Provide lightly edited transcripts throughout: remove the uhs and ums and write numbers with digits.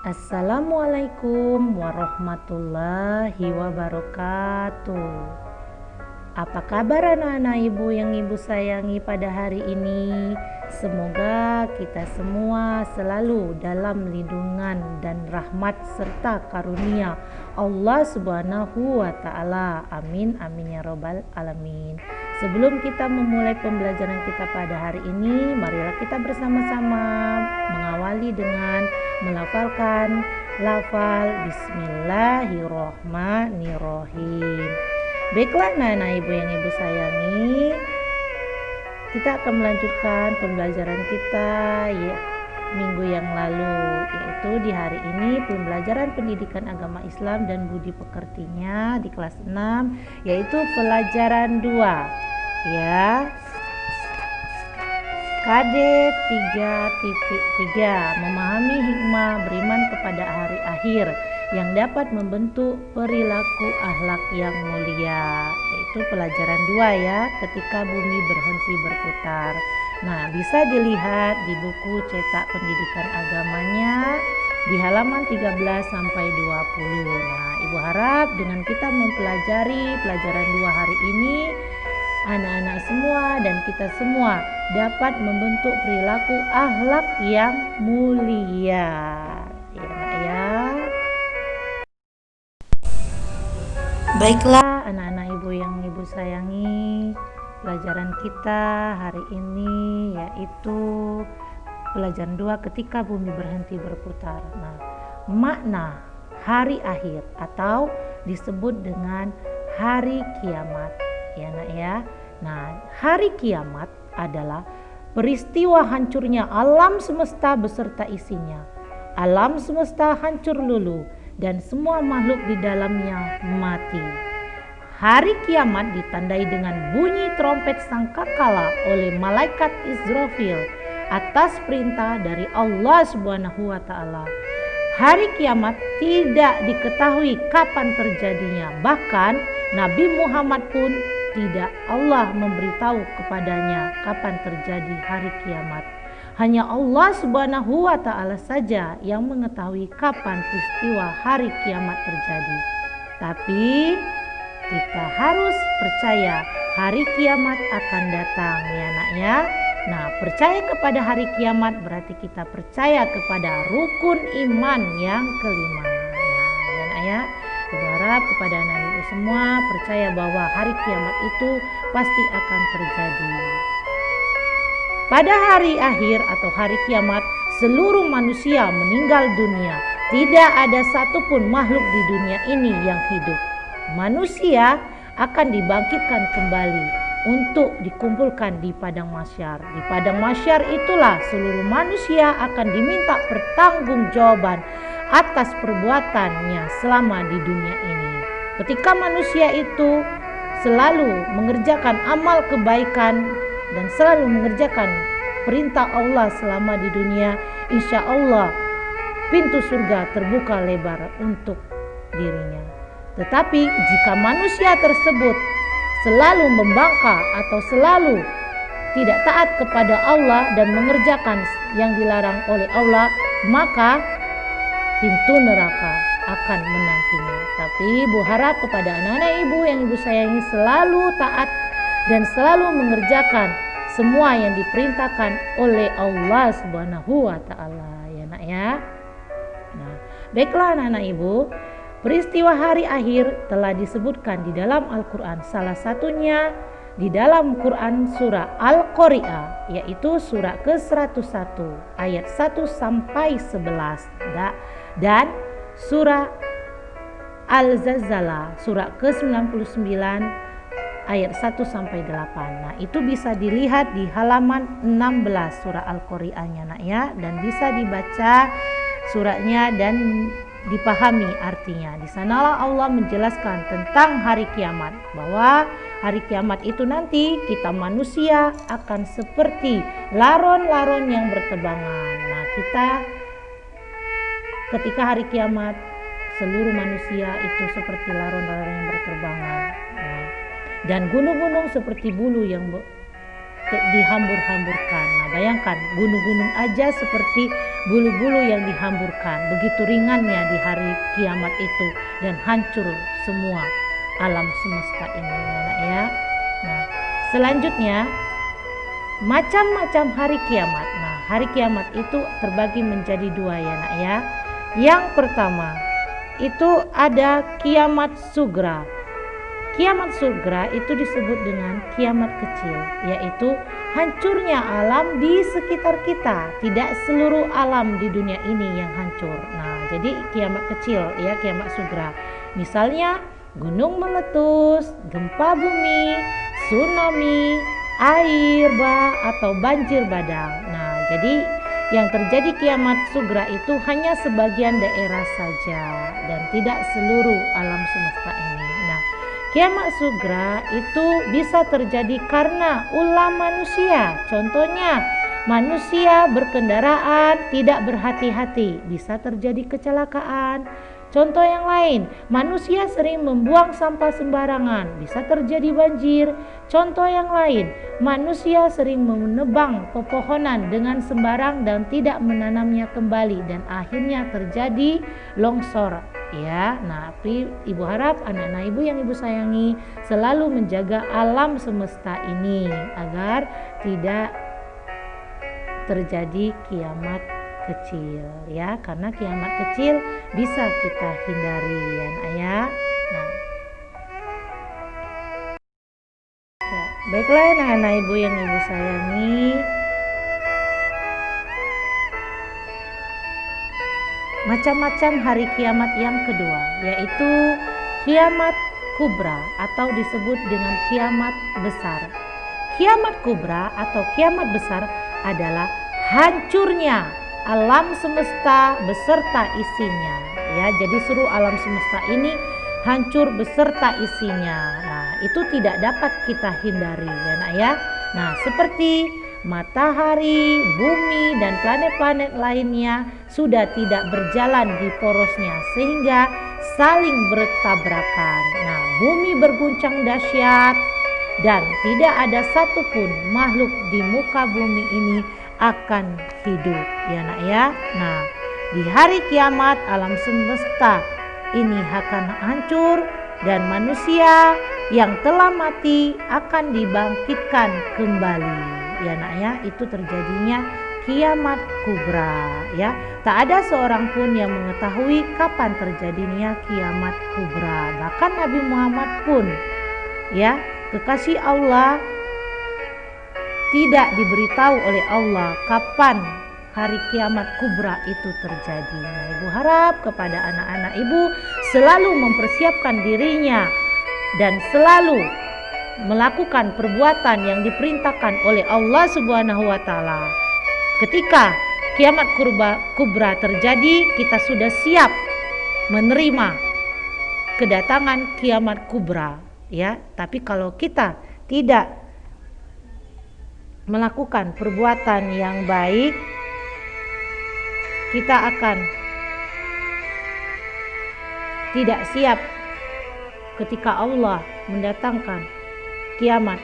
Assalamualaikum warahmatullahi wabarakatuh. Apa kabar anak-anak ibu yang ibu sayangi pada hari ini? Semoga kita semua selalu dalam lindungan dan rahmat serta karunia Allah Subhanahu wa ta'ala. Amin amin ya robbal alamin. Sebelum kita memulai pembelajaran kita pada hari ini, marilah kita bersama-sama mengawali dengan melafalkan lafal Bismillahirrohmanirrohim. Baiklah anak-anak ibu yang ibu sayangi, kita akan melanjutkan pembelajaran kita minggu yang lalu, yaitu di hari ini pembelajaran pendidikan agama Islam dan budi pekertinya di kelas 6, yaitu pelajaran 2 ya. KD 3.3 memahami hikmah beriman kepada hari akhir yang dapat membentuk perilaku akhlak yang mulia, yaitu pelajaran 2 ya, ketika bumi berhenti berputar. Nah, bisa dilihat di buku cetak pendidikan agamanya di halaman 13 sampai 20. Nah, ibu harap dengan kita mempelajari pelajaran 2 hari ini, anak-anak semua dan kita semua dapat membentuk perilaku akhlak yang mulia. Ya, ya. Baiklah anak-anak ibu yang ibu sayangi, pelajaran kita hari ini yaitu pelajaran 2 ketika bumi berhenti berputar. Nah, makna hari akhir atau disebut dengan hari kiamat ya nak ya. Nah, hari kiamat adalah peristiwa hancurnya alam semesta beserta isinya. Alam semesta hancur luluh dan semua makhluk di dalamnya mati. Hari kiamat ditandai dengan bunyi trompet sangkakala oleh malaikat Israfil atas perintah dari Allah Subhanahu wa ta'ala. Hari kiamat tidak diketahui kapan terjadinya, bahkan Nabi Muhammad pun tidak Allah memberitahu kepadanya kapan terjadi hari kiamat. Hanya Allah Subhanahu wa ta'ala saja yang mengetahui kapan peristiwa hari kiamat terjadi. Tapi kita harus percaya hari kiamat akan datang ya nak ya. Nah, percaya kepada hari kiamat berarti kita percaya kepada rukun iman yang kelima. Nah, ya nak ya. Ibu harap kepada anak-anak ibu semua percaya bahwa hari kiamat itu pasti akan terjadi. Pada hari akhir atau hari kiamat, seluruh manusia meninggal dunia. Tidak ada satupun makhluk di dunia ini yang hidup. Manusia akan dibangkitkan kembali untuk dikumpulkan di padang mahsyar. Di padang mahsyar itulah seluruh manusia akan diminta pertanggungjawaban atas perbuatannya selama di dunia ini. Ketika manusia itu selalu mengerjakan amal kebaikan dan selalu mengerjakan perintah Allah selama di dunia, insya Allah pintu surga terbuka lebar untuk dirinya. Tetapi jika manusia tersebut selalu membangkang atau selalu tidak taat kepada Allah dan mengerjakan yang dilarang oleh Allah, maka pintu neraka akan menantinya. Tapi ibu harap kepada anak-anak ibu yang ibu sayangi selalu taat dan selalu mengerjakan semua yang diperintahkan oleh Allah Subhanahu wa ta'ala ya nak ya. Nah, baiklah anak-anak ibu, peristiwa hari akhir telah disebutkan di dalam Al-Quran. Salah satunya di dalam Quran surah Al-Qari'ah, yaitu surah ke-101 ayat 1 sampai 11 dan surah Al-Zalzalah surah ke-99 ayat 1 sampai 8. Nah, itu bisa dilihat di halaman 16 surah Al-Qari'ahnya nak ya, dan bisa dibaca suratnya dan dipahami artinya. Di sanalah Allah menjelaskan tentang hari kiamat, bahwa hari kiamat itu nanti kita manusia akan seperti laron-laron yang bertebangan. Nah, kita ketika hari kiamat seluruh manusia itu seperti laron-laron yang berterbangan. Nah, dan gunung-gunung seperti bulu yang dihambur-hamburkan. Nah, bayangkan gunung-gunung aja seperti bulu-bulu yang dihamburkan. Begitu ringannya di hari kiamat itu dan hancur semua alam semesta ini, anak ya. Nah, selanjutnya macam-macam hari kiamat. Nah, hari kiamat itu terbagi menjadi dua ya, nak ya. Yang pertama itu ada kiamat sugra. Kiamat sugra itu disebut dengan kiamat kecil, yaitu hancurnya alam di sekitar kita. Tidak seluruh alam di dunia ini yang hancur. Nah, jadi kiamat kecil ya, kiamat sugra. Misalnya gunung meletus, gempa bumi, tsunami, air bah atau banjir bandang. Nah, jadi yang terjadi kiamat sugra itu hanya sebagian daerah saja dan tidak seluruh alam semesta ini. Nah, kiamat sugra itu bisa terjadi karena ulah manusia. Contohnya, manusia berkendaraan tidak berhati-hati, bisa terjadi kecelakaan. Contoh yang lain, manusia sering membuang sampah sembarangan, bisa terjadi banjir. Contoh yang lain, manusia sering menebang pepohonan dengan sembarang dan tidak menanamnya kembali dan akhirnya terjadi longsor. Ya, nah, ibu harap anak-anak ibu yang ibu sayangi selalu menjaga alam semesta ini agar tidak terjadi kiamat kecil ya, karena kiamat kecil bisa kita hindari ya, nak ya. Nah, ya, baiklah anak-anak ibu yang ibu sayangi, macam-macam hari kiamat yang kedua yaitu kiamat kubra atau disebut dengan kiamat besar. Kiamat kubra atau kiamat besar adalah hancurnya alam semesta beserta isinya ya. Jadi seluruh alam semesta ini hancur beserta isinya. Nah, itu tidak dapat kita hindari ya, nak ya. Nah, seperti matahari, bumi dan planet-planet lainnya sudah tidak berjalan di porosnya sehingga saling bertabrakan. Nah, bumi berguncang dahsyat dan tidak ada satupun makhluk di muka bumi ini akan hidup ya, nak ya. Nah, di hari kiamat alam semesta ini akan hancur dan manusia yang telah mati akan dibangkitkan kembali ya, nak ya. Itu terjadinya kiamat kubra ya. Tak ada seorang pun yang mengetahui kapan terjadinya kiamat kubra. Bahkan Nabi Muhammad pun ya, kekasih Allah, tidak diberitahu oleh Allah kapan hari kiamat kubra itu terjadi. Nah, ibu harap kepada anak-anak ibu selalu mempersiapkan dirinya dan selalu melakukan perbuatan yang diperintahkan oleh Allah Subhanahu wa taala. Ketika kiamat kubra terjadi, kita sudah siap menerima kedatangan kiamat kubra ya. Tapi kalau kita tidak melakukan perbuatan yang baik, kita akan tidak siap ketika Allah mendatangkan kiamat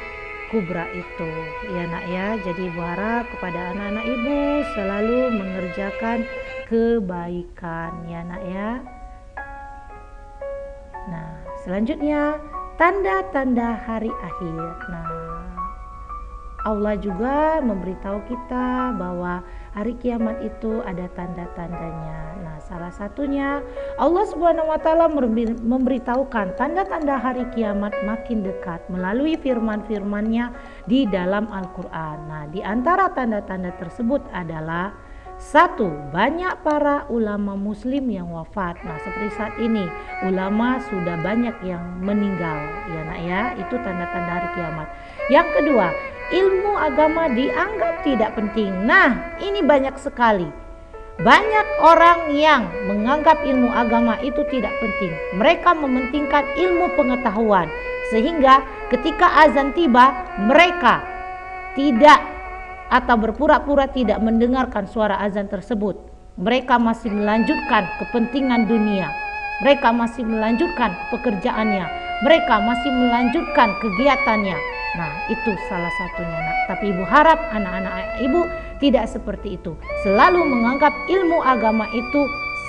kubra itu ya, nak ya. Jadi ibu harap kepada anak-anak ibu selalu mengerjakan kebaikan ya, nak ya. Nah, selanjutnya tanda-tanda hari akhir. Nah, Allah juga memberitahu kita bahwa hari kiamat itu ada tanda-tandanya. Nah, salah satunya Allah Subhanahu wa taala memberitahukan tanda-tanda hari kiamat makin dekat melalui firman-firman-Nya di dalam Al-Qur'an. Nah, di antara tanda-tanda tersebut adalah satu, banyak para ulama muslim yang wafat. Nah, seperti saat ini ulama sudah banyak yang meninggal ya, nak ya. Itu tanda-tanda hari kiamat. Yang kedua, ilmu agama dianggap tidak penting. Nah, ini banyak sekali. Banyak orang yang menganggap ilmu agama itu tidak penting. Mereka mementingkan ilmu pengetahuan. Sehingga ketika azan tiba, mereka tidak atau berpura-pura tidak mendengarkan suara azan tersebut. Mereka masih melanjutkan kepentingan dunia. Mereka masih melanjutkan pekerjaannya. Mereka masih melanjutkan kegiatannya. Nah, itu salah satunya, nak. Tapi ibu harap anak-anak ibu tidak seperti itu. Selalu menganggap ilmu agama itu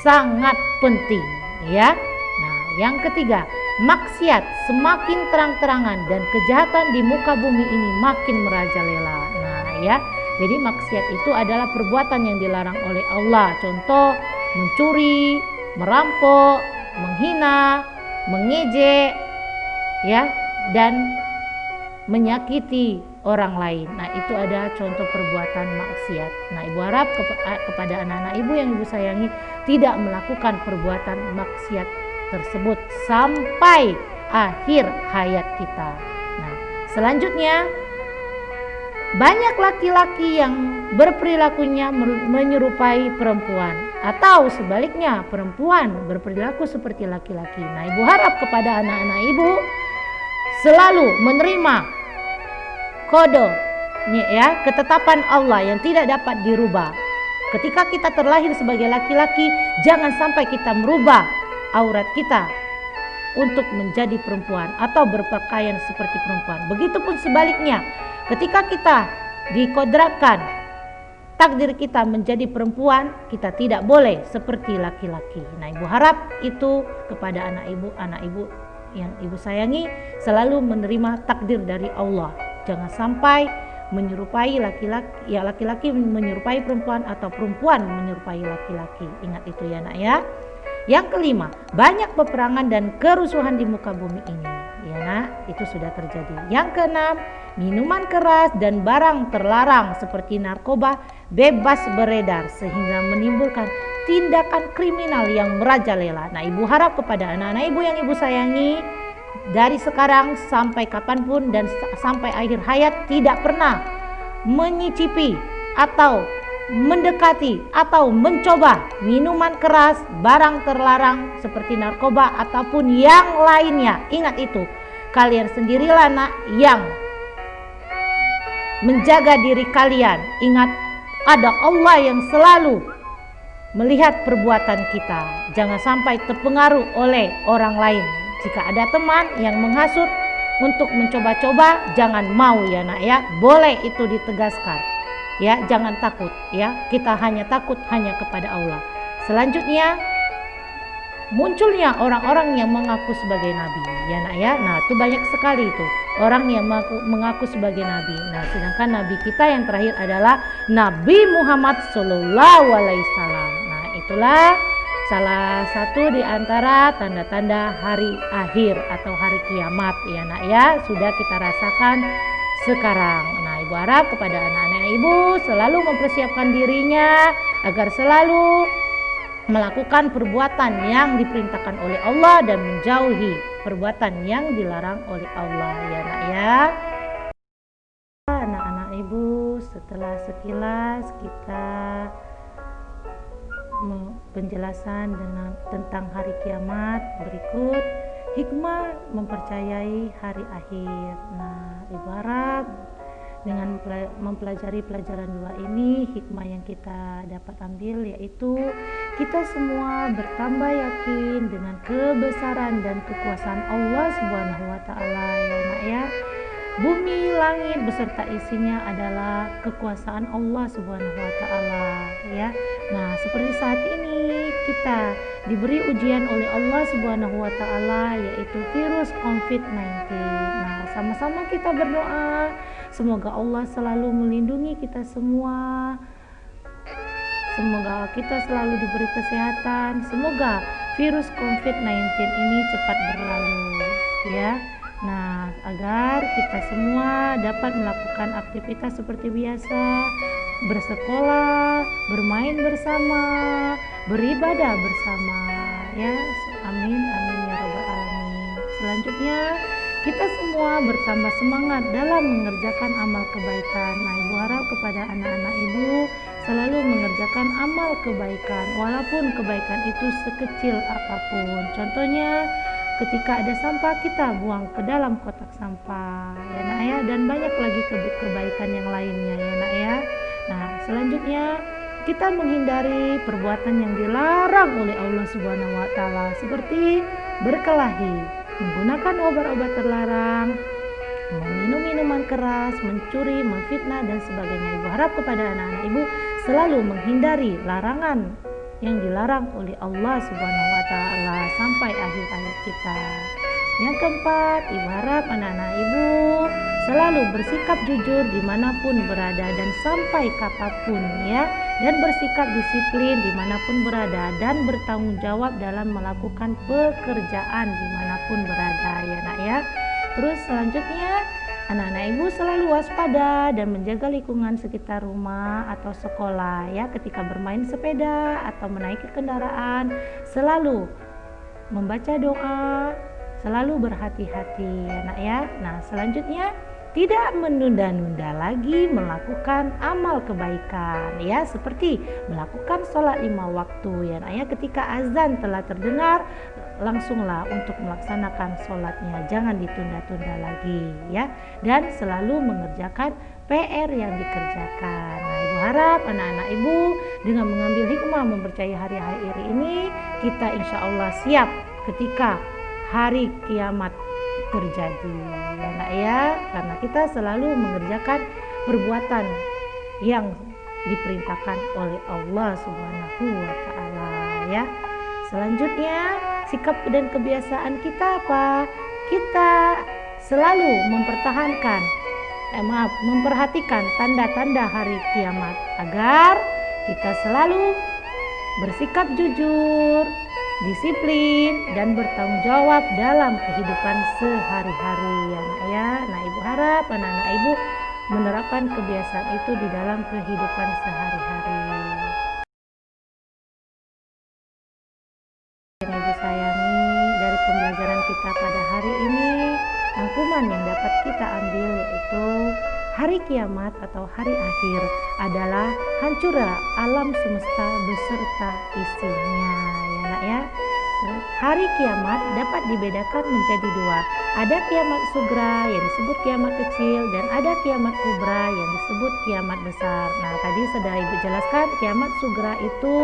sangat penting, ya. Nah, yang ketiga, maksiat semakin terang-terangan dan kejahatan di muka bumi ini makin merajalela. Nah, ya. Jadi maksiat itu adalah perbuatan yang dilarang oleh Allah. Contoh, mencuri, merampok, menghina, mengejek, ya, dan menyakiti orang lain. Nah, itu ada contoh perbuatan maksiat. Nah, ibu harap kepada anak-anak ibu yang ibu sayangi tidak melakukan perbuatan maksiat tersebut sampai akhir hayat kita. Nah, selanjutnya, banyak laki-laki yang berperilakunya menyerupai perempuan atau sebaliknya perempuan berperilaku seperti laki-laki. Nah, ibu harap kepada anak-anak ibu selalu menerima kode, ya, ketetapan Allah yang tidak dapat dirubah. Ketika kita terlahir sebagai laki-laki, jangan sampai kita merubah aurat kita untuk menjadi perempuan atau berpakaian seperti perempuan. Begitupun sebaliknya, ketika kita dikodratkan takdir kita menjadi perempuan, kita tidak boleh seperti laki-laki. Nah, ibu harap itu kepada anak ibu yang ibu sayangi selalu menerima takdir dari Allah. Jangan sampai menyerupai laki-laki, ya, laki-laki menyerupai perempuan atau perempuan menyerupai laki-laki. Ingat itu ya, nak, ya. Yang kelima, banyak peperangan dan kerusuhan di muka bumi ini, ya, nak, itu sudah terjadi. Yang keenam, minuman keras dan barang terlarang seperti narkoba bebas beredar sehingga menimbulkan tindakan kriminal yang merajalela. Nah, ibu harap kepada anak-anak ibu yang ibu sayangi, dari sekarang sampai kapanpun dan sampai akhir hayat tidak pernah menyicipi atau mendekati atau mencoba minuman keras, barang terlarang seperti narkoba ataupun yang lainnya. Ingat itu, kalian sendirilah, nak, yang menjaga diri kalian. Ingat, ada Allah yang selalu melihat perbuatan kita. Jangan sampai terpengaruh oleh orang lain. Jika ada teman yang menghasut untuk mencoba-coba, jangan mau, ya, nak, ya. Boleh itu ditegaskan, ya, jangan takut, ya. Kita hanya takut hanya kepada Allah. Selanjutnya, munculnya orang-orang yang mengaku sebagai nabi, ya, nak, ya. Nah, itu banyak sekali itu orang yang mengaku sebagai nabi. Nah, sedangkan nabi kita yang terakhir adalah Nabi Muhammad SAW. Nah, itulah salah satu di antara tanda-tanda hari akhir atau hari kiamat, ya, nak, ya. Sudah kita rasakan sekarang. Nah, ibu harap kepada anak-anak ibu selalu mempersiapkan dirinya agar selalu melakukan perbuatan yang diperintahkan oleh Allah dan menjauhi perbuatan yang dilarang oleh Allah, ya, nak, ya. Anak-anak ibu, setelah sekilas kita penjelasan tentang hari kiamat, berikut hikmah mempercayai hari akhir. Nah, ibu harap dengan mempelajari pelajaran 2 ini, hikmah yang kita dapat ambil yaitu kita semua bertambah yakin dengan kebesaran dan kekuasaan Allah Subhanahu wa taala, ya, nak, ya. Bumi, langit beserta isinya adalah kekuasaan Allah Subhanahu wa taala, ya. Nah, seperti saat ini kita diberi ujian oleh Allah Subhanahu wa taala yaitu virus COVID-19. Nah, sama-sama kita berdoa semoga Allah selalu melindungi kita semua. Semoga kita selalu diberi kesehatan. Semoga virus COVID-19 ini cepat berlalu, ya. Nah, agar kita semua dapat melakukan aktivitas seperti biasa, bersekolah, bermain bersama, beribadah bersama, ya. Amin, amin ya rabbal alamin. Selanjutnya, kita semua bertambah semangat dalam mengerjakan amal kebaikan. Nah, ibu harap kepada anak-anak ibu selalu mengerjakan amal kebaikan, walaupun kebaikan itu sekecil apapun. Contohnya, ketika ada sampah, kita buang ke dalam kotak sampah, ya, nak, ya. Dan banyak lagi kebaikan yang lainnya, ya, nak, ya. Nah, selanjutnya kita menghindari perbuatan yang dilarang oleh Allah Subhanahu wa taala seperti berkelahi, menggunakan obat-obat terlarang, meminum minuman keras, mencuri, memfitnah dan sebagainya. Ibu harap kepada anak-anak ibu selalu menghindari larangan yang dilarang oleh Allah Subhanahu wa taala sampai akhir hayat kita. Yang keempat, ibu harap anak-anak ibu selalu bersikap jujur dimanapun berada dan sampai kapanpun ya, dan bersikap disiplin dimanapun berada dan bertanggung jawab dalam melakukan pekerjaan dimanapun berada ya nak ya. Terus selanjutnya anak-anak ibu selalu waspada dan menjaga lingkungan sekitar rumah atau sekolah ya, ketika bermain sepeda atau menaiki kendaraan selalu membaca doa, selalu berhati-hati ya nak ya. Nah selanjutnya tidak menunda-nunda lagi melakukan amal kebaikan ya, seperti melakukan sholat 5 waktu ya nak ya. Ketika azan telah terdengar, langsunglah untuk melaksanakan sholatnya, jangan ditunda-tunda lagi ya, dan selalu mengerjakan PR yang dikerjakan. Nah ibu harap anak-anak ibu dengan mengambil hikmah mempercayai hari-hari ini, kita insya Allah siap ketika hari kiamat terjadi ya nak ya, karena kita selalu mengerjakan perbuatan yang diperintahkan oleh Allah Subhanahu wa taala ya. Selanjutnya sikap dan kebiasaan kita apa? Kita selalu memperhatikan tanda-tanda hari kiamat agar kita selalu bersikap jujur, disiplin dan bertanggung jawab dalam kehidupan sehari-hari ya. Nah ibu harap anak-anak ibu menerapkan kebiasaan itu di dalam kehidupan sehari-hari. Yang ibu sayangi, dari pembelajaran kita pada hari ini, rangkuman yang dapat kita ambil yaitu hari kiamat atau hari akhir adalah hancurnya alam semesta beserta isinya ya nak ya. Hari kiamat dapat dibedakan menjadi dua. Ada kiamat sugra yang disebut kiamat kecil dan ada kiamat kubra yang disebut kiamat besar. Nah tadi sudah ibu jelaskan, kiamat sugra itu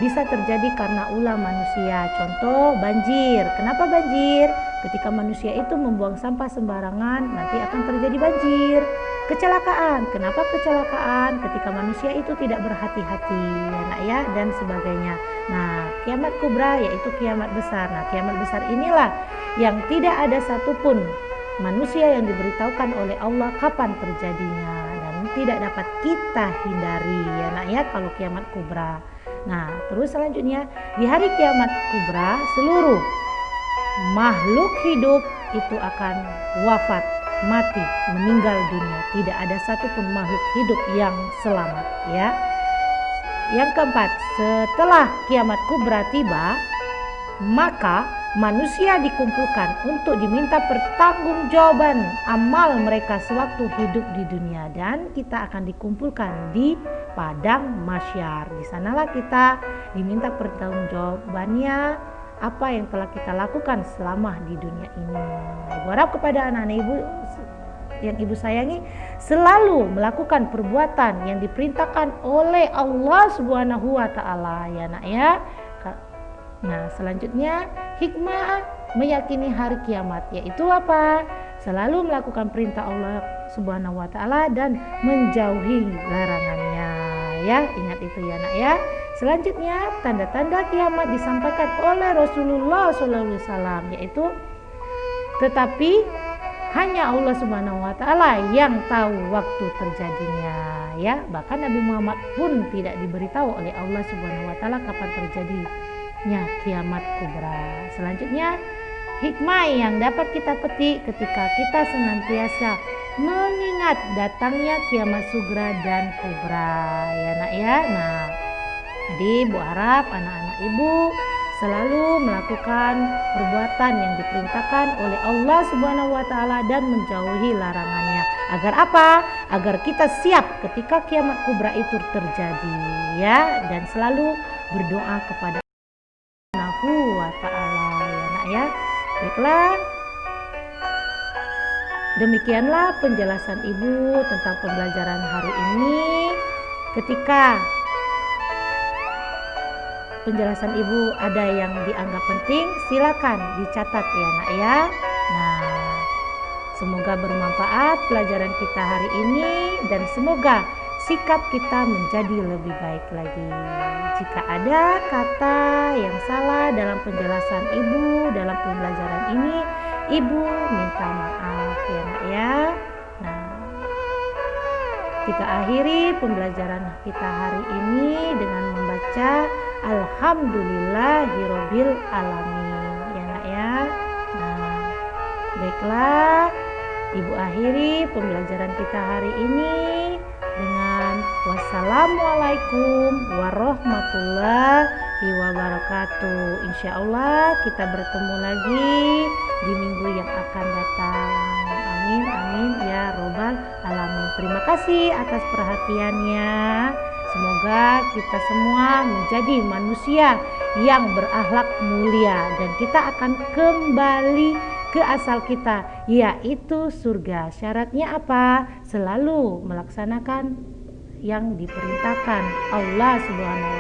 bisa terjadi karena ulah manusia. Contoh banjir. Kenapa banjir? Ketika manusia itu membuang sampah sembarangan, nanti akan terjadi banjir. Kecelakaan. Kenapa kecelakaan? Ketika manusia itu tidak berhati-hati ya nak ya, dan sebagainya. Nah kiamat kubra yaitu kiamat besar. Nah kiamat besar inilah yang tidak ada satupun manusia yang diberitahukan oleh Allah kapan terjadinya, dan tidak dapat kita hindari ya nak ya kalau kiamat kubra. Nah terus selanjutnya di hari kiamat kubra seluruh makhluk hidup itu akan wafat, mati, meninggal dunia. Tidak ada satupun makhluk hidup yang selamat ya. Yang keempat, setelah kiamat kubra tiba, maka manusia dikumpulkan untuk diminta pertanggungjawaban amal mereka sewaktu hidup di dunia, dan kita akan dikumpulkan di padang mahsyar. Di sanalah kita diminta pertanggungjawabannya apa yang telah kita lakukan selama di dunia ini. Ibu harap kepada anak-anak ibu yang ibu sayangi selalu melakukan perbuatan yang diperintahkan oleh Allah Subhanahu wa taala ya nak ya. Nah selanjutnya hikmah meyakini hari kiamat yaitu apa? Selalu melakukan perintah Allah Subhanahu wa taala dan menjauhi larangannya ya. Ingat itu ya nak ya. Selanjutnya tanda-tanda kiamat disampaikan oleh Rasulullah SAW yaitu tetapi hanya Allah Subhanahu wa taala yang tahu waktu terjadinya ya. Bahkan Nabi Muhammad pun tidak diberitahu oleh Allah Subhanahu wa taala kapan terjadinya kiamat kubra. Selanjutnya hikmah yang dapat kita petik ketika kita senantiasa mengingat datangnya kiamat sugra dan kubra ya nak ya. Nah jadi ibu harap anak-anak ibu selalu melakukan perbuatan yang diperintahkan oleh Allah Subhanahu wa taala dan menjauhi larangannya. Agar apa? Agar kita siap ketika kiamat kubra itu terjadi ya, dan selalu berdoa kepada Allah Subhanahu wa taala ya nak ya. Baiklah. Demikianlah penjelasan ibu tentang pembelajaran hari ini. Ketika penjelasan ibu ada yang dianggap penting, silakan dicatat ya nak ya. Nah Semoga bermanfaat pelajaran kita hari ini dan semoga sikap kita menjadi lebih baik lagi. Jika ada kata yang salah dalam penjelasan Ibu dalam pembelajaran ini, Ibu minta maaf ya Nak ya. Nah, kita akhiri pembelajaran kita hari ini dengan membaca Alhamdulillahirabbil alamin ya Nak ya. Nah, baiklah, Ibu akhiri pembelajaran kita hari ini dengan wassalamualaikum warahmatullahi wabarakatuh. Insya Allah kita bertemu lagi di minggu yang akan datang. Amin amin ya robbal alamin. Terima kasih atas perhatiannya. Semoga kita semua menjadi manusia yang berakhlak mulia dan kita akan kembali ke asal kita, yaitu surga. Syaratnya apa? Selalu melaksanakan yang diperintahkan Allah Subhanahu